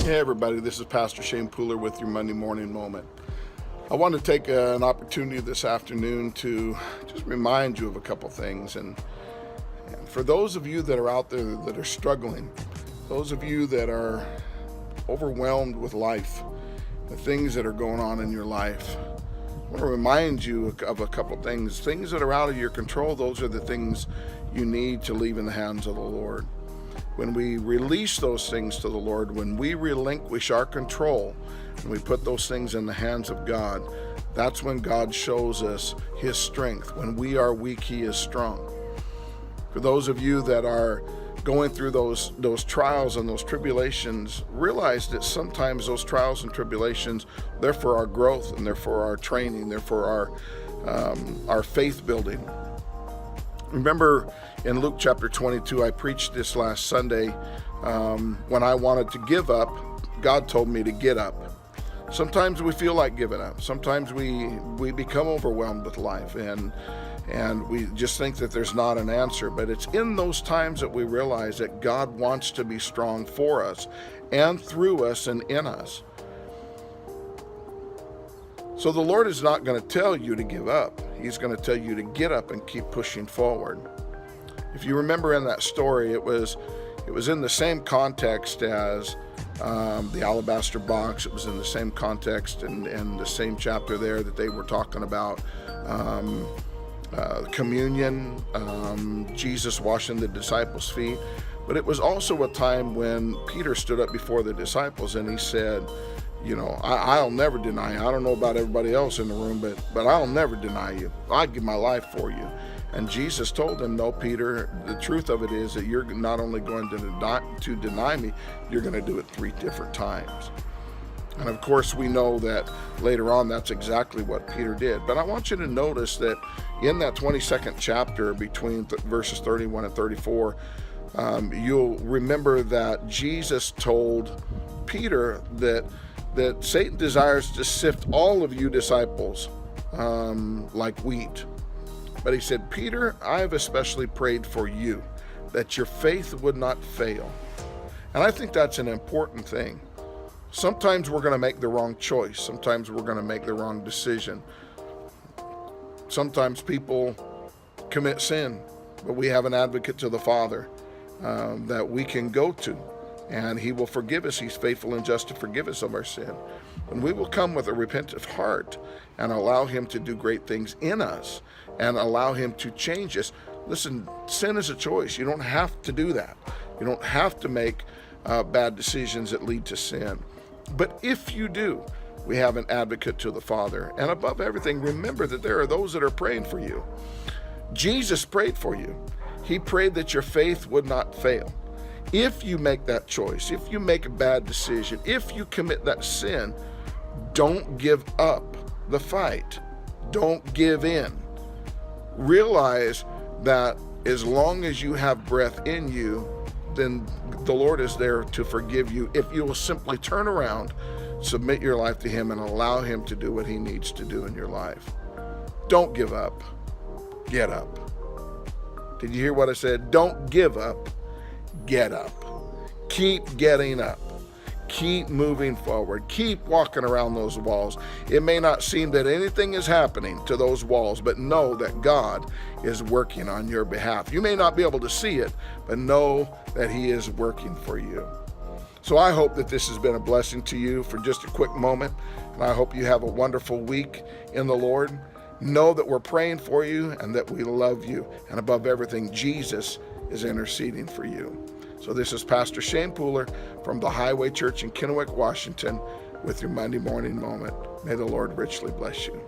Hey everybody, this is Pastor Shane Pooler with your Monday Morning Moment. I want to take an opportunity this afternoon to just remind you of a couple things. And for those of you that are out there that are struggling, those of you that are overwhelmed with life, the things that are going on in your life, I want to remind you of a couple things. Things that are out of your control, those are the things you need to leave in the hands of the Lord. When we release those things to the Lord, when we relinquish our control and we put those things in the hands of God, that's when God shows us His strength. When we are weak, He is strong. For those of you that are going through those trials and those tribulations, realize that sometimes those trials and tribulations, they're for our growth and they're for our training, they're for our faith building. Remember in Luke chapter 22, I preached this last Sunday. When I wanted to give up, God told me to get up. Sometimes we feel like giving up. Sometimes we become overwhelmed with life and we just think that there's not an answer. But it's in those times that we realize that God wants to be strong for us and through us and in us. So the Lord is not going to tell you to give up. He's going to tell you to get up and keep pushing forward. If you remember in that story, it was in the same context as the alabaster box. It was in the same context and the same chapter there that they were talking about communion, Jesus washing the disciples' feet. But it was also a time when Peter stood up before the disciples and he said, I'll never deny you. I don't know about everybody else in the room, but I'll never deny you. I'd give my life for you. And Jesus told him, no, Peter, the truth of it is that you're not only going to deny me, you're going to do it 3 different times. And of course, we know that later on, that's exactly what Peter did. But I want you to notice that in that 22nd chapter between verses 31 and 34, you'll remember that Jesus told Peter that Satan desires to sift all of you disciples like wheat. But he said, Peter, I have especially prayed for you, that your faith would not fail. And I think that's an important thing. Sometimes we're going to make the wrong choice. Sometimes we're going to make the wrong decision. Sometimes people commit sin, but we have an advocate to the Father that we can go to. And He will forgive us. He's faithful and just to forgive us of our sin. And we will come with a repentant heart and allow Him to do great things in us and allow Him to change us. Listen, sin is a choice. You don't have to do that. You don't have to make bad decisions that lead to sin. But if you do, we have an advocate to the Father. And above everything, remember that there are those that are praying for you. Jesus prayed for you. He prayed that your faith would not fail. If you make that choice, if you make a bad decision, if you commit that sin, don't give up the fight. Don't give in. Realize that as long as you have breath in you, then the Lord is there to forgive you if you will simply turn around, submit your life to Him, and allow Him to do what He needs to do in your life. Don't give up. Get up. Did you hear what I said? Don't give up. Get up. Keep getting up. Keep moving forward. Keep walking around those walls. It may not seem that anything is happening to those walls, but know that God is working on your behalf. You may not be able to see it, but know that He is working for you. So I hope that this has been a blessing to you for just a quick moment, and I hope you have a wonderful week in the Lord. Know that we're praying for you and that we love you, and above everything, Jesus is interceding for you. So this is Pastor Shane Pooler from the Highway Church in Kennewick, Washington, with your Monday Morning Moment. May the Lord richly bless you.